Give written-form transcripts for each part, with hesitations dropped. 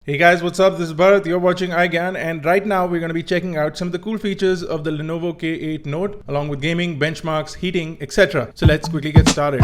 Hey guys, what's up? This is Bharat. You're watching iGyaan, and right now we're going to be checking out some of the cool features of the Lenovo K8 Note, along with gaming, benchmarks, heating, etc. So let's quickly get started.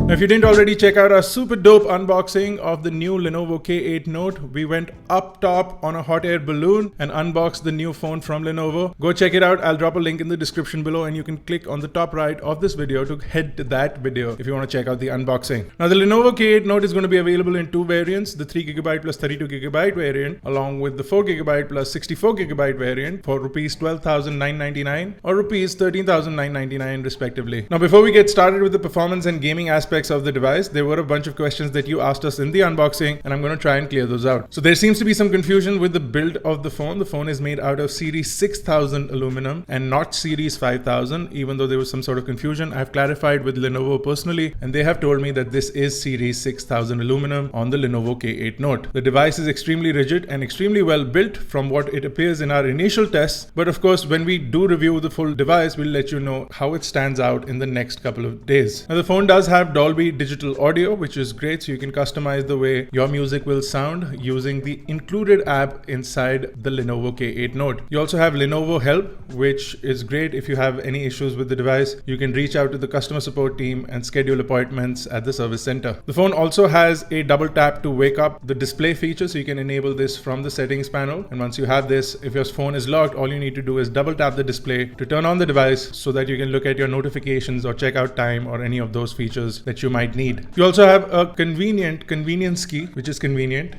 Now, if you didn't already check out our super dope unboxing of the new Lenovo K8 Note, we went up top on a hot air balloon and unboxed the new phone from Lenovo. Go check it out. I'll drop a link in the description below and you can click on the top right of this video to head to that video if you want to check out the unboxing. Now, the Lenovo K8 Note is going to be available in two variants, the 3GB plus 32GB variant, along with the 4GB plus 64GB variant for Rs 12,999 or Rs 13,999 respectively. Now, before we get started with the performance and gaming aspects of the device, there were a bunch of questions that you asked us in the unboxing, and I'm going to try and clear those out. So there seems to be some confusion with the build of the phone. The phone is made out of Series 6000 aluminum and not Series 5000, even though there was some sort of confusion. I've clarified with Lenovo personally, and they have told me that this is Series 6000 aluminum on the Lenovo K8 Note. The device is extremely rigid and extremely well built from what it appears in our initial tests, but of course when we do review the full device, we'll let you know how it stands out in the next couple of days. Now, the phone does have Dolby Digital Audio, which is great, so you can customize the way your music will sound using the included app inside the Lenovo K8 Note. You also have Lenovo Help, which is great. If you have any issues with the device, you can reach out to the customer support team and schedule appointments at the service center. The phone also has a double tap to wake up the display feature, so you can enable this from the settings panel. And once you have this, if your phone is locked, all you need to do is double tap the display to turn on the device so that you can look at your notifications or check out time or any of those features that you might need. You also have a convenience key, which is convenient,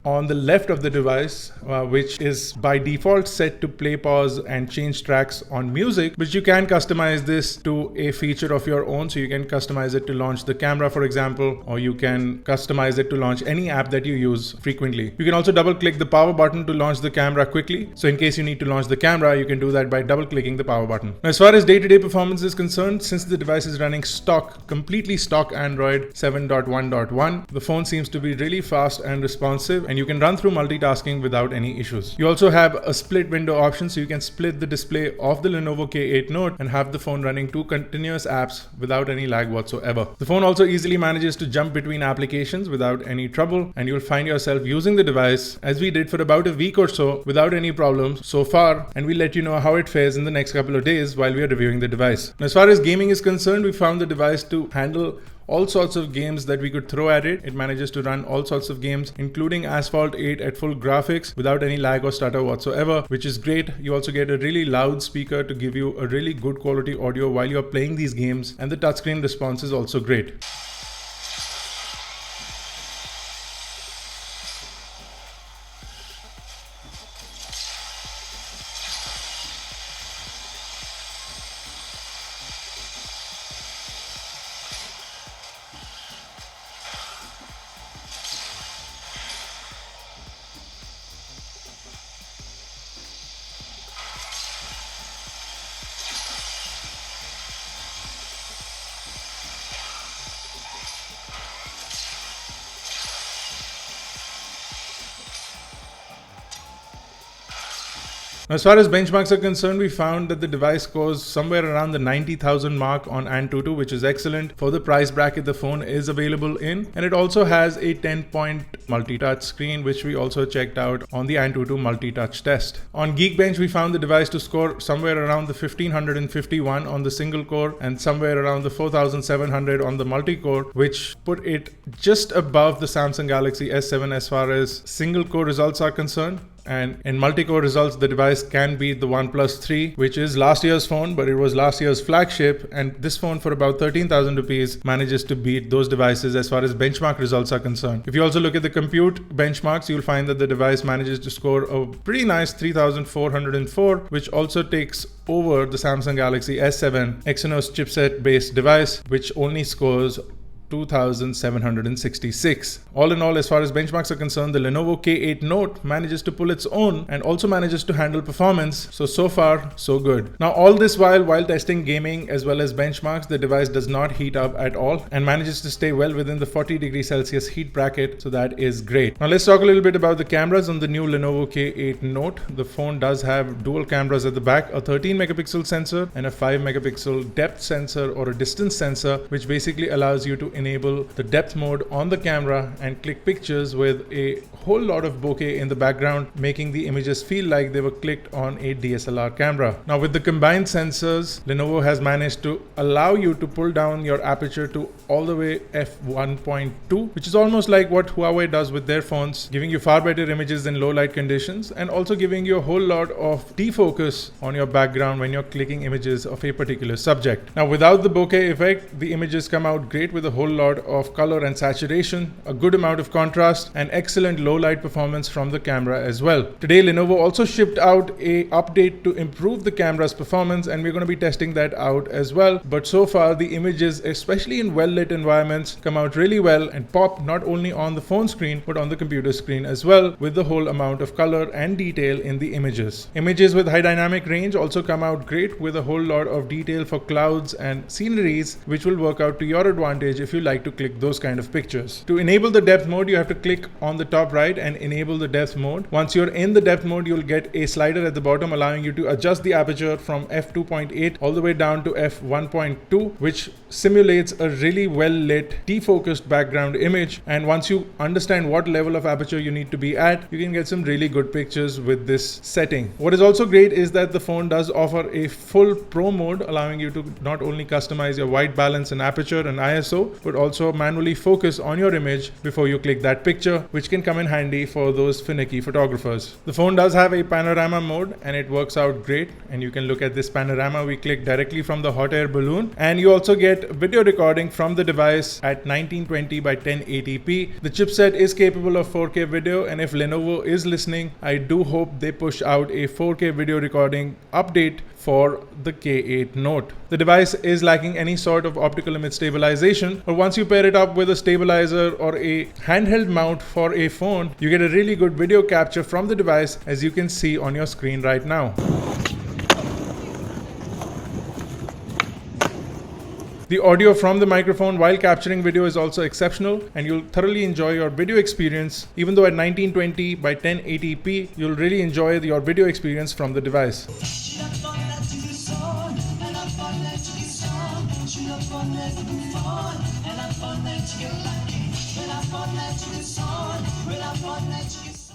on the left of the device, which is by default set to play, pause, and change tracks on music, but you can customize this to a feature of your own. So you can customize it to launch the camera, for example, or you can customize it to launch any app that you use frequently. You can also double click the power button to launch the camera quickly. So in case you need to launch the camera, you can do that by double clicking the power button. Now, as far as day-to-day performance is concerned, since the device is running completely stock Android 7.1.1, the phone seems to be really fast and responsive, and you can run through multitasking without any issues. You also have a split window option, so you can split the display of the Lenovo K8 Note and have the phone running two continuous apps without any lag whatsoever. The phone also easily manages to jump between applications without any trouble, and you'll find yourself using the device, as we did for about a week or so, without any problems so far, and we'll let you know how it fares in the next couple of days while we are reviewing the device. Now, as far as gaming is concerned, we found the device to handle all sorts of games that we could throw at it. It manages to run all sorts of games, including Asphalt 8 at full graphics without any lag or stutter whatsoever, which is great. You also get a really loud speaker to give you a really good quality audio while you're playing these games, and the touchscreen response is also great. As far as benchmarks are concerned, we found that the device scores somewhere around the 90,000 mark on Antutu, which is excellent for the price bracket the phone is available in. And it also has a 10-point multi-touch screen, which we also checked out on the Antutu multi-touch test. On Geekbench, we found the device to score somewhere around the 1551 on the single core and somewhere around the 4700 on the multi-core, which put it just above the Samsung Galaxy S7 as far as single core results are concerned. And in multi-core results, the device can beat the OnePlus 3, which is last year's phone, but it was last year's flagship. And this phone, for about 13,000 rupees, manages to beat those devices as far as benchmark results are concerned. If you also look at the compute benchmarks, you'll find that the device manages to score a pretty nice 3,404, which also takes over the Samsung Galaxy S7 Exynos chipset based device, which only scores 2766. All in all, as far as benchmarks are concerned, the Lenovo K8 Note manages to pull its own and also manages to handle performance. So far, so good. Now, all this while testing gaming as well as benchmarks, the device does not heat up at all and manages to stay well within the 40 degrees Celsius heat bracket. So that is great. Now, let's talk a little bit about the cameras on the new Lenovo K8 Note. The phone does have dual cameras at the back, a 13 megapixel sensor and a 5 megapixel depth sensor or a distance sensor, which basically allows you to enable the depth mode on the camera and click pictures with a whole lot of bokeh in the background, making the images feel like they were clicked on a DSLR camera. Now, with the combined sensors, Lenovo has managed to allow you to pull down your aperture to all the way f1.2, which is almost like what Huawei does with their phones, giving you far better images in low light conditions and also giving you a whole lot of defocus on your background when you're clicking images of a particular subject. Now, without the bokeh effect, the images come out great with a whole lot of color and saturation, a good amount of contrast, and excellent low light performance from the camera as well. Today, Lenovo also shipped out a update to improve the camera's performance, and we're going to be testing that out as well. But so far, the images, especially in well-lit environments, come out really well and pop not only on the phone screen but on the computer screen as well, with the whole amount of color and detail in the images. Images with high dynamic range also come out great with a whole lot of detail for clouds and sceneries, which will work out to your advantage if you like to click those kind of pictures. To enable the depth mode, you have to click on the top right and enable the depth mode. Once you're in the depth mode, you'll get a slider at the bottom allowing you to adjust the aperture from f2.8 all the way down to f1.2, which simulates a really well lit defocused background image. And once you understand what level of aperture you need to be at, you can get some really good pictures with this setting. What is also great is that the phone does offer a full pro mode, allowing you to not only customize your white balance and aperture and ISO, but also manually focus on your image before you click that picture, which can come in handy for those finicky photographers. The phone does have a panorama mode and it works out great, and you can look at this panorama we click directly from the hot air balloon, and you also get video recording from the device at 1920 by 1080p. The chipset is capable of 4K video, and if Lenovo is listening, I do hope they push out a 4K video recording update for the K8 Note. The device is lacking any sort of optical image stabilization, but once you pair it up with a stabilizer or a handheld mount for a phone, you get a really good video capture from the device, as you can see on your screen right now. The audio from the microphone while capturing video is also exceptional, and you'll thoroughly enjoy your video experience. Even though at 1920 by 1080p, you'll really enjoy your video experience from the device.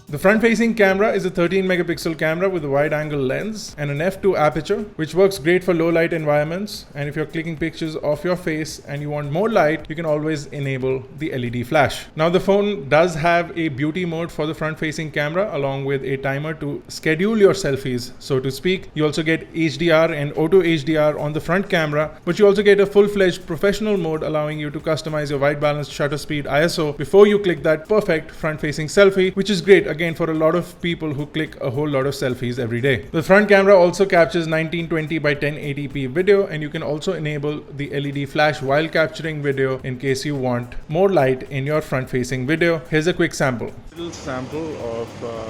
The front-facing camera is a 13 megapixel camera with a wide-angle lens and an f2 aperture, which works great for low-light environments. And if you're clicking pictures of your face and you want more light, you can always enable the LED flash. Now, the phone does have a beauty mode for the front-facing camera, along with a timer to schedule your selfies, so to speak. You also get HDR and auto HDR on the front camera, but you also get a full-fledged professional mode, allowing you to customize your white balance, shutter speed, ISO before you click that perfect front-facing selfie, which is great again for a lot of people who click a whole lot of selfies every day. The front camera also captures 1920 by 1080p video, and you can also enable the LED flash while capturing video in case you want more light in your front-facing video. Here's a quick sample. Little sample of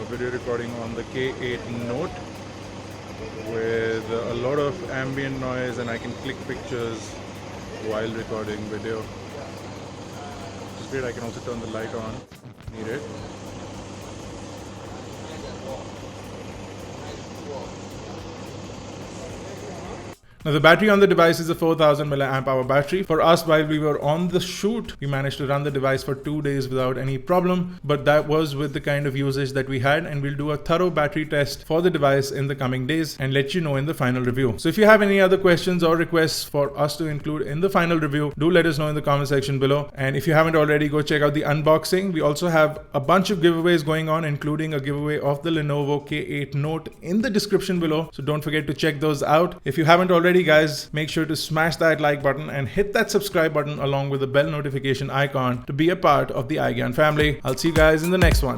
video recording on the K8 Note with a lot of ambient noise, and I can click pictures while recording video. Which is great. I can also turn the light on if needed. Now, the battery on the device is a 4000 mAh battery. For us, while we were on the shoot, we managed to run the device for 2 days without any problem, but that was with the kind of usage that we had, and we'll do a thorough battery test for the device in the coming days and let you know in the final review. So if you have any other questions or requests for us to include in the final review, do let us know in the comment section below. And if you haven't already, go check out the unboxing. We also have a bunch of giveaways going on, including a giveaway of the Lenovo K8 Note in the description below, so don't forget to check those out. If you haven't already, guys, make sure to smash that like button and hit that subscribe button along with the bell notification icon to be a part of the iGyaan family. I'll see you guys in the next one.